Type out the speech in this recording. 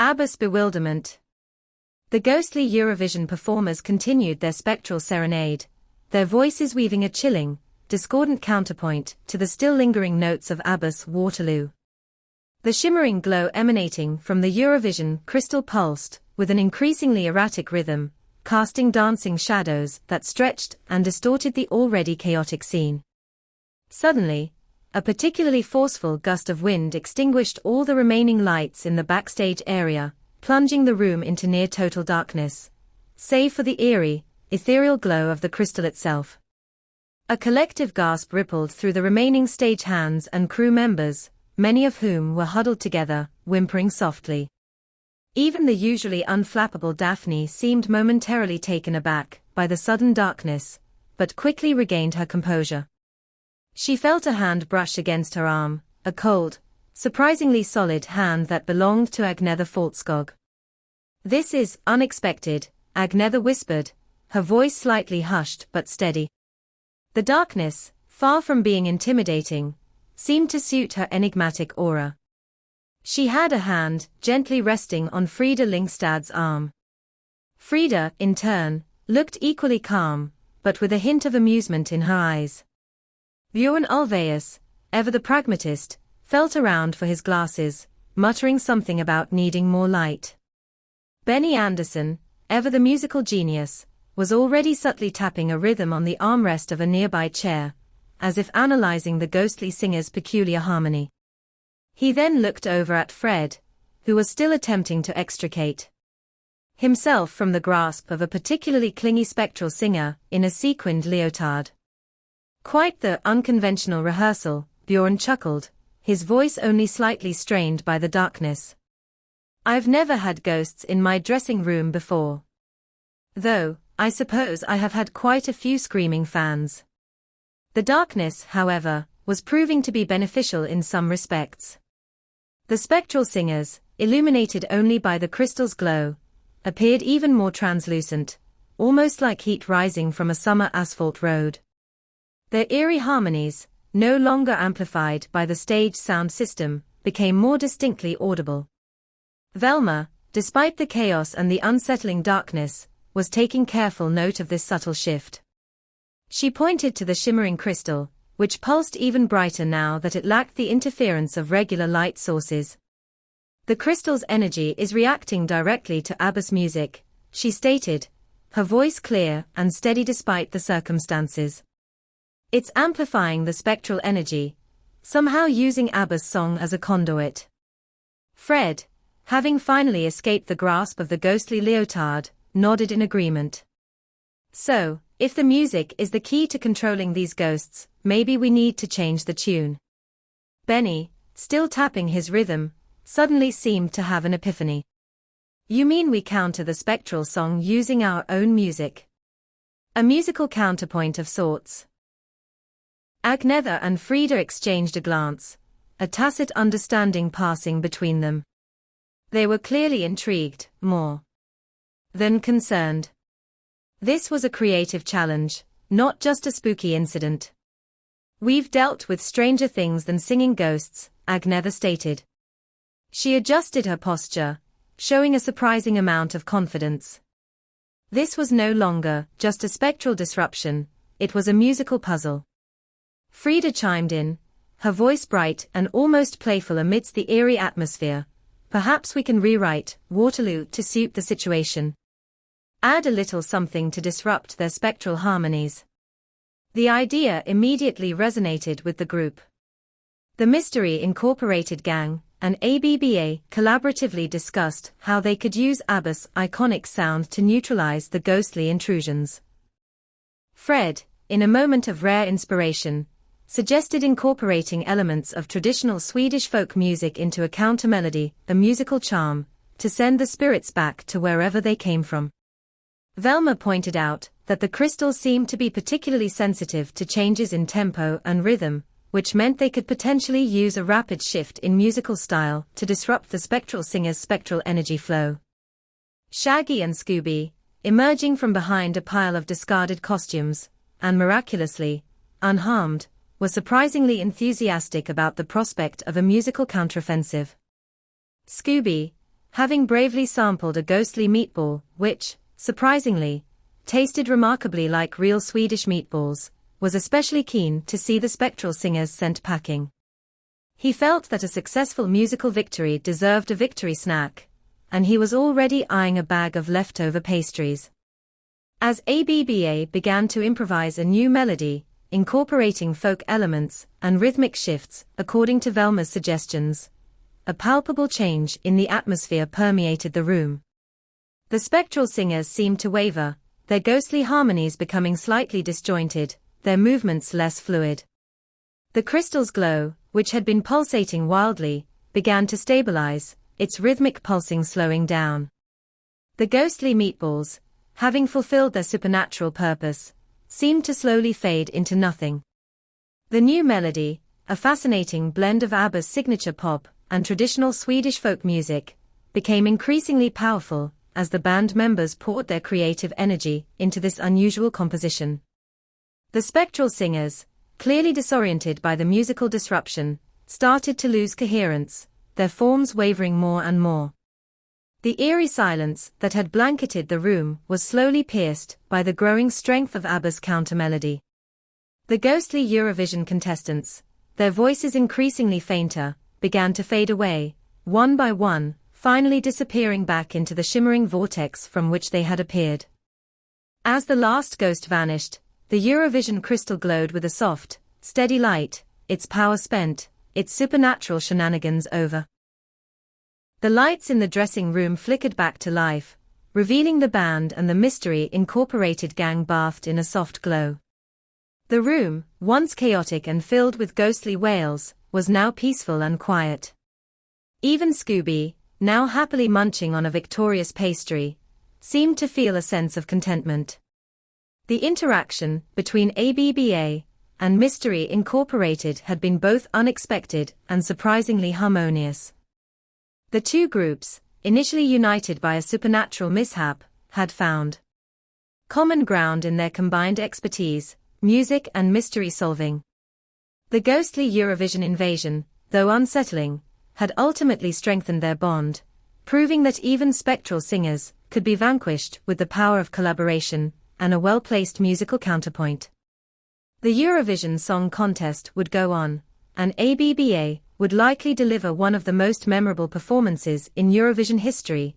ABBA's bewilderment. The ghostly Eurovision performers continued their spectral serenade, their voices weaving a chilling, discordant counterpoint to the still lingering notes of ABBA's Waterloo. The shimmering glow emanating from the Eurovision crystal pulsed, with an increasingly erratic rhythm, casting dancing shadows that stretched and distorted the already chaotic scene. Suddenly, a particularly forceful gust of wind extinguished all the remaining lights in the backstage area, plunging the room into near-total darkness, save for the eerie, ethereal glow of the crystal itself. A collective gasp rippled through the remaining stagehands and crew members, many of whom were huddled together, whimpering softly. Even the usually unflappable Daphne seemed momentarily taken aback by the sudden darkness, but quickly regained her composure. She felt a hand brush against her arm, a cold, surprisingly solid hand that belonged to Agnetha Faltskog. "This is unexpected," Agnetha whispered, her voice slightly hushed but steady. The darkness, far from being intimidating, seemed to suit her enigmatic aura. She had a hand gently resting on Frida Lyngstad's arm. Frida, in turn, looked equally calm, but with a hint of amusement in her eyes. Björn Ulvaeus, ever the pragmatist, felt around for his glasses, muttering something about needing more light. Benny Andersson, ever the musical genius, was already subtly tapping a rhythm on the armrest of a nearby chair, as if analyzing the ghostly singer's peculiar harmony. He then looked over at Fred, who was still attempting to extricate himself from the grasp of a particularly clingy spectral singer in a sequined leotard. "Quite the unconventional rehearsal," Björn chuckled, his voice only slightly strained by the darkness. "I've never had ghosts in my dressing room before. Though, I suppose I have had quite a few screaming fans." The darkness, however, was proving to be beneficial in some respects. The spectral singers, illuminated only by the crystal's glow, appeared even more translucent, almost like heat rising from a summer asphalt road. Their eerie harmonies, no longer amplified by the stage sound system, became more distinctly audible. Velma, despite the chaos and the unsettling darkness, was taking careful note of this subtle shift. She pointed to the shimmering crystal, which pulsed even brighter now that it lacked the interference of regular light sources. "The crystal's energy is reacting directly to ABBA's music," she stated, her voice clear and steady despite the circumstances. "It's amplifying the spectral energy, somehow using ABBA's song as a conduit." Fred, having finally escaped the grasp of the ghostly leotard, nodded in agreement. "So, if the music is the key to controlling these ghosts, maybe we need to change the tune." Benny, still tapping his rhythm, suddenly seemed to have an epiphany. "You mean we counter the spectral song using our own music? A musical counterpoint of sorts?" Agnetha and Frida exchanged a glance, a tacit understanding passing between them. They were clearly intrigued, more than concerned. This was a creative challenge, not just a spooky incident. "We've dealt with stranger things than singing ghosts," Agnetha stated. She adjusted her posture, showing a surprising amount of confidence. This was no longer just a spectral disruption, it was a musical puzzle. Frida chimed in, her voice bright and almost playful amidst the eerie atmosphere. "Perhaps we can rewrite Waterloo to suit the situation. Add a little something to disrupt their spectral harmonies." The idea immediately resonated with the group. The Mystery Incorporated gang and ABBA collaboratively discussed how they could use ABBA's iconic sound to neutralize the ghostly intrusions. Fred, in a moment of rare inspiration, suggested incorporating elements of traditional Swedish folk music into a counter-melody, a musical charm, to send the spirits back to wherever they came from. Velma pointed out that the crystal seemed to be particularly sensitive to changes in tempo and rhythm, which meant they could potentially use a rapid shift in musical style to disrupt the spectral singer's spectral energy flow. Shaggy and Scooby, emerging from behind a pile of discarded costumes, and miraculously unharmed, were surprisingly enthusiastic about the prospect of a musical counteroffensive. Scooby, having bravely sampled a ghostly meatball, which, surprisingly, tasted remarkably like real Swedish meatballs, was especially keen to see the spectral singers sent packing. He felt that a successful musical victory deserved a victory snack, and he was already eyeing a bag of leftover pastries. As ABBA began to improvise a new melody, incorporating folk elements and rhythmic shifts according to Velma's suggestions, a palpable change in the atmosphere permeated the room. The spectral singers seemed to waver, their ghostly harmonies becoming slightly disjointed, their movements less fluid. The crystal's glow, which had been pulsating wildly, began to stabilize, its rhythmic pulsing slowing down. The ghostly meatballs, having fulfilled their supernatural purpose, seemed to slowly fade into nothing. The new melody, a fascinating blend of ABBA's signature pop and traditional Swedish folk music, became increasingly powerful as the band members poured their creative energy into this unusual composition. The spectral singers, clearly disoriented by the musical disruption, started to lose coherence, their forms wavering more and more. The eerie silence that had blanketed the room was slowly pierced by the growing strength of ABBA's counter-melody. The ghostly Eurovision contestants, their voices increasingly fainter, began to fade away, one by one, finally disappearing back into the shimmering vortex from which they had appeared. As the last ghost vanished, the Eurovision crystal glowed with a soft, steady light, its power spent, its supernatural shenanigans over. The lights in the dressing room flickered back to life, revealing the band and the mystery-incorporated gang bathed in a soft glow. The room, once chaotic and filled with ghostly wails, was now peaceful and quiet. Even Scooby, now happily munching on a victorious pastry, seemed to feel a sense of contentment. The interaction between ABBA and Mystery Incorporated had been both unexpected and surprisingly harmonious. The two groups, initially united by a supernatural mishap, had found common ground in their combined expertise, music and mystery solving. The ghostly Eurovision invasion, though unsettling, had ultimately strengthened their bond, proving that even spectral singers could be vanquished with the power of collaboration and a well-placed musical counterpoint. The Eurovision Song Contest would go on, and ABBA would likely deliver one of the most memorable performances in Eurovision history,